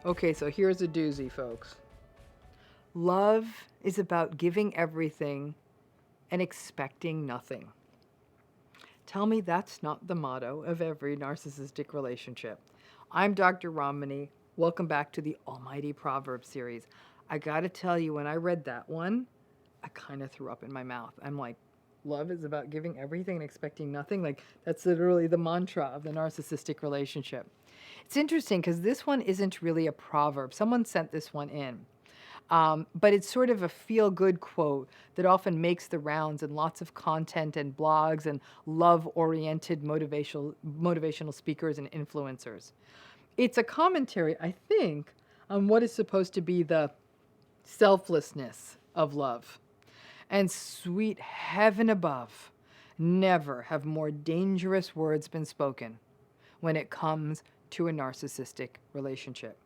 Okay, so here's a doozy, folks. Love is about giving everything and expecting nothing. Tell me that's not the motto of every narcissistic relationship. I'm Dr. Ramani. Welcome back to the Almighty Proverbs series. I gotta tell you, when I read that one, I kind of threw up in my mouth. I'm like, love is about giving everything and expecting nothing. Like, that's literally the mantra of the narcissistic relationship. It's interesting because this one isn't really a proverb. Someone sent this one in. But it's sort of a feel-good quote that often makes the rounds in lots of content and blogs and love-oriented motivational speakers and influencers. It's a commentary, I think, on what is supposed to be the selflessness of love. And sweet heaven above, never have more dangerous words been spoken when it comes to a narcissistic relationship.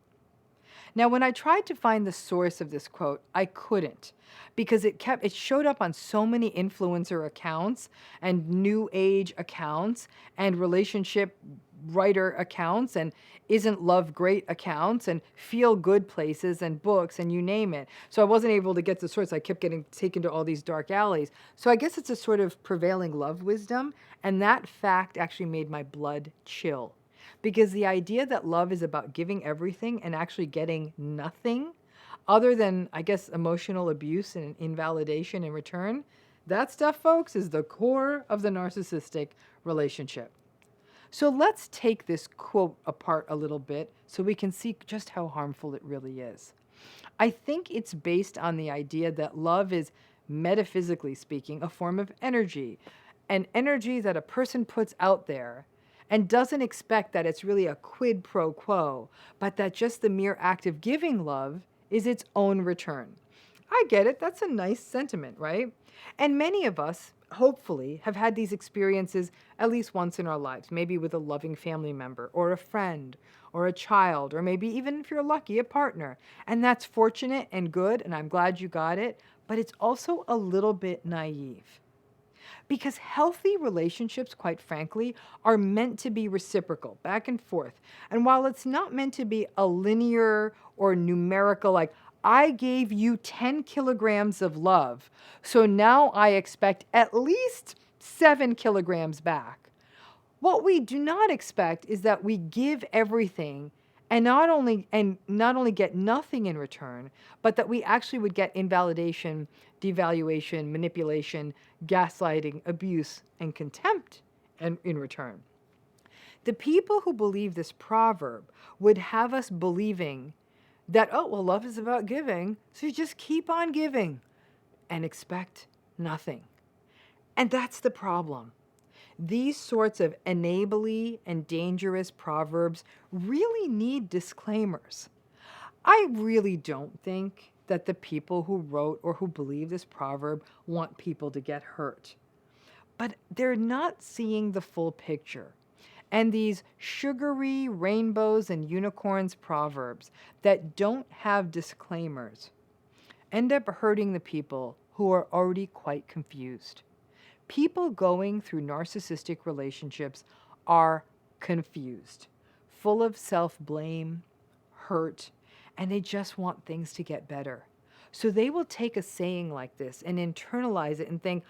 Now, when I tried to find the source of this quote, I couldn't because it showed up on so many influencer accounts and new age accounts and relationship writer accounts and isn't love great accounts and feel good places and books and you name it. So I wasn't able to get the source. I kept getting taken to all these dark alleys. So I guess it's a sort of prevailing love wisdom, and that fact actually made my blood chill. Because the idea that love is about giving everything and actually getting nothing other than, I guess, emotional abuse and invalidation in return, that stuff, folks, is the core of the narcissistic relationship. So let's take this quote apart a little bit so we can see just how harmful it really is. I think it's based on the idea that love is, metaphysically speaking, a form of energy, an energy that a person puts out there and doesn't expect that it's really a quid pro quo, but that just the mere act of giving love is its own return. I get it. That's a nice sentiment, right? And many of us, hopefully, have had these experiences at least once in our lives, maybe with a loving family member or a friend or a child, or maybe even if you're lucky, a partner. And that's fortunate and good, and I'm glad you got it, but it's also a little bit naive. Because healthy relationships, quite frankly, are meant to be reciprocal, back and forth. And while it's not meant to be a linear or numerical, like, I gave you 10 kilograms of love, so now I expect at least 7 kilograms back. What we do not expect is that we give everything and not only get nothing in return, but that we actually would get invalidation, devaluation, manipulation, gaslighting, abuse, and contempt in return. The people who believe this proverb would have us believing that, oh, well, love is about giving, so you just keep on giving and expect nothing. And that's the problem. These sorts of enably and dangerous proverbs really need disclaimers. I really don't think that the people who wrote or who believe this proverb want people to get hurt. But they're not seeing the full picture. And these sugary rainbows and unicorns proverbs that don't have disclaimers end up hurting the people who are already quite confused. People going through narcissistic relationships are confused, full of self-blame, hurt, and they just want things to get better. So they will take a saying like this and internalize it and think,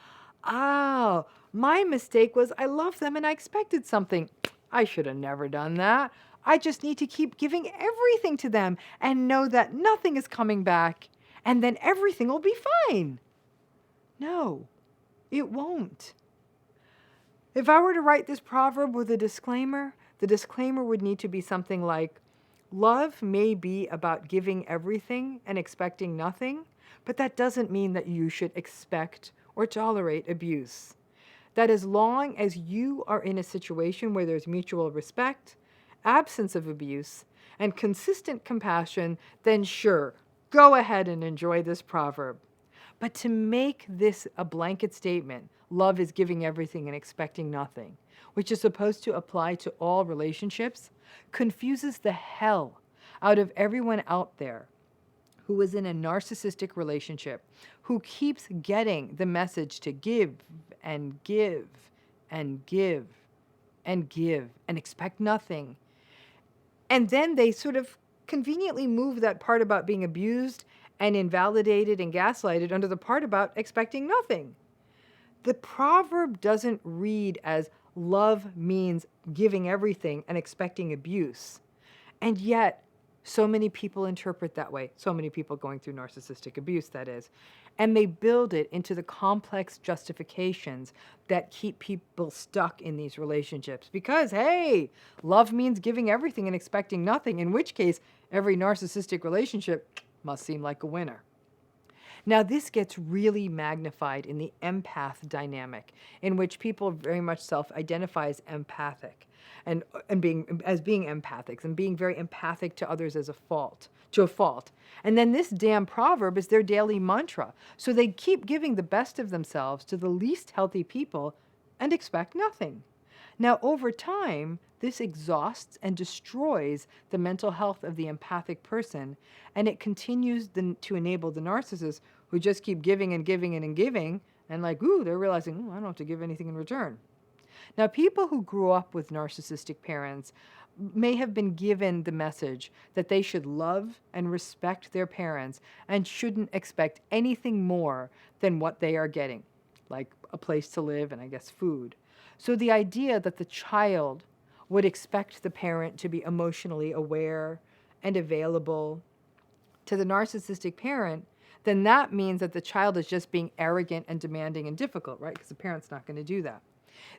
oh, my mistake was I loved them and I expected something. I should have never done that. I just need to keep giving everything to them and know that nothing is coming back, and then everything will be fine. No, it won't. If I were to write this proverb with a disclaimer, the disclaimer would need to be something like, love may be about giving everything and expecting nothing, but that doesn't mean that you should expect or tolerate abuse. That as long as you are in a situation where there's mutual respect, absence of abuse, and consistent compassion, then sure, go ahead and enjoy this proverb. But to make this a blanket statement, love is giving everything and expecting nothing, which is supposed to apply to all relationships, confuses the hell out of everyone out there who is in a narcissistic relationship, who keeps getting the message to give and give and give and give and expect nothing. And then they sort of conveniently move that part about being abused and invalidated and gaslighted under the part about expecting nothing. The proverb doesn't read as love means giving everything and expecting abuse. And yet, so many people interpret that way. So many people going through narcissistic abuse, that is. And they build it into the complex justifications that keep people stuck in these relationships. Because, hey, love means giving everything and expecting nothing, in which case, every narcissistic relationship must seem like a winner. Now, this gets really magnified in the empath dynamic, in which people very much self-identify as empathic and being empathics and being very empathic to others as a fault. And then this damn proverb is their daily mantra. So they keep giving the best of themselves to the least healthy people and expect nothing. Now, over time, this exhausts and destroys the mental health of the empathic person, and it continues to enable the narcissist who just keep giving and giving and giving, and like, ooh, they're realizing, ooh, I don't have to give anything in return. Now, people who grew up with narcissistic parents may have been given the message that they should love and respect their parents and shouldn't expect anything more than what they are getting, like a place to live and I guess food. So the idea that the child would expect the parent to be emotionally aware and available to the narcissistic parent, then that means that the child is just being arrogant and demanding and difficult, right? Because the parent's not going to do that.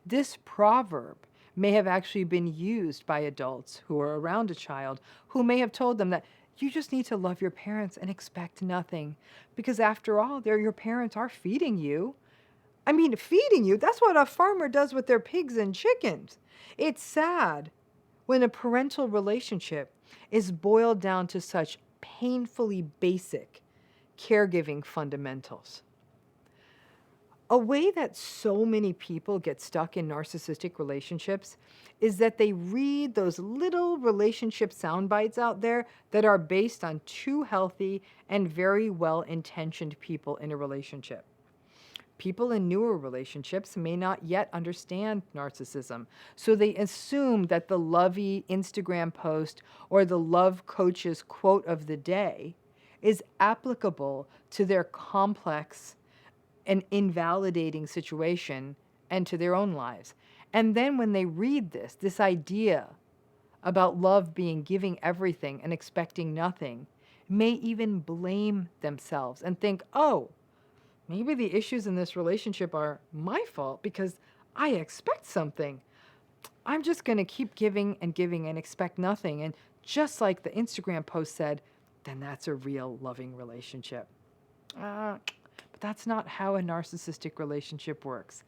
This proverb may have actually been used by adults who are around a child who may have told them that you just need to love your parents and expect nothing. Because after all, your parents are feeding you. I mean, feeding you, that's what a farmer does with their pigs and chickens. It's sad when a parental relationship is boiled down to such painfully basic caregiving fundamentals. A way that so many people get stuck in narcissistic relationships is that they read those little relationship sound bites out there that are based on two healthy and very well-intentioned people in a relationship. People in newer relationships may not yet understand narcissism, so they assume that the lovey Instagram post or the love coach's quote of the day is applicable to their complex and invalidating situation and to their own lives. And then when they read this idea about love being giving everything and expecting nothing, may even blame themselves and think, oh, maybe the issues in this relationship are my fault because I expect something. I'm just going to keep giving and expect nothing. And just like the Instagram post said, then that's a real loving relationship. But that's not how a narcissistic relationship works.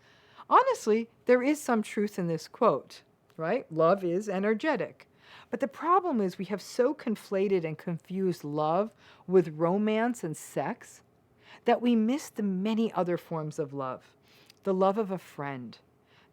Honestly, there is some truth in this quote, right? Love is energetic. But the problem is we have so conflated and confused love with romance and sex that we miss the many other forms of love. The love of a friend,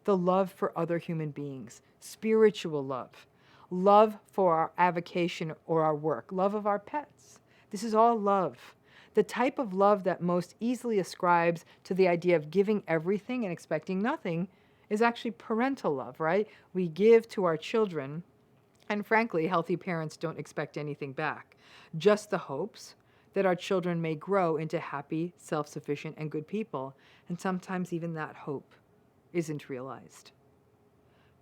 the love for other human beings, spiritual love, love for our avocation or our work, love of our pets. This is all love. The type of love that most easily ascribes to the idea of giving everything and expecting nothing is actually parental love, right? We give to our children, and frankly, healthy parents don't expect anything back. Just the hopes that our children may grow into happy, self-sufficient, and good people, and sometimes even that hope isn't realized.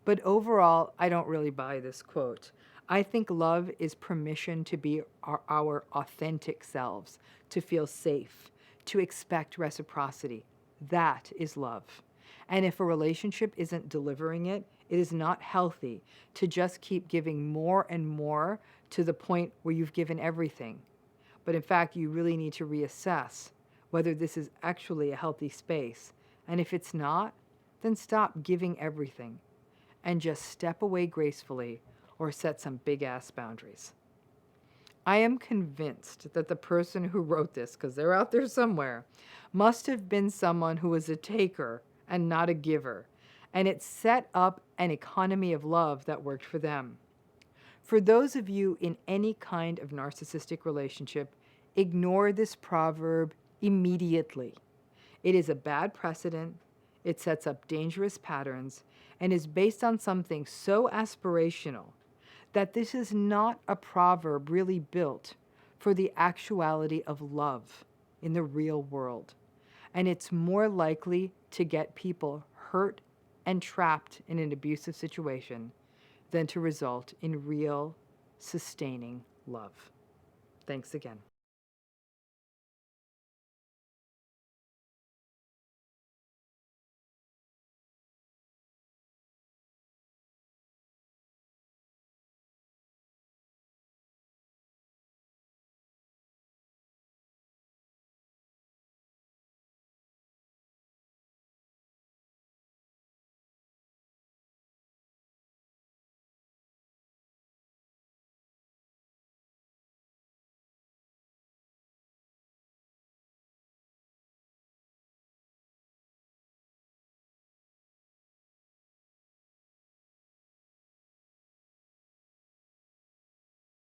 But overall, I don't really buy this quote. I think love is permission to be our authentic selves, to feel safe, to expect reciprocity. That is love. And if a relationship isn't delivering it, it is not healthy to just keep giving more and more to the point where you've given everything. But in fact, you really need to reassess whether this is actually a healthy space. And if it's not, then stop giving everything and just step away gracefully or set some big-ass boundaries. I am convinced that the person who wrote this, because they're out there somewhere, must have been someone who was a taker and not a giver, and it set up an economy of love that worked for them. For those of you in any kind of narcissistic relationship, ignore this proverb immediately. It is a bad precedent, it sets up dangerous patterns, and is based on something so aspirational that this is not a proverb really built for the actuality of love in the real world. And it's more likely to get people hurt and trapped in an abusive situation than to result in real, sustaining love. Thanks again.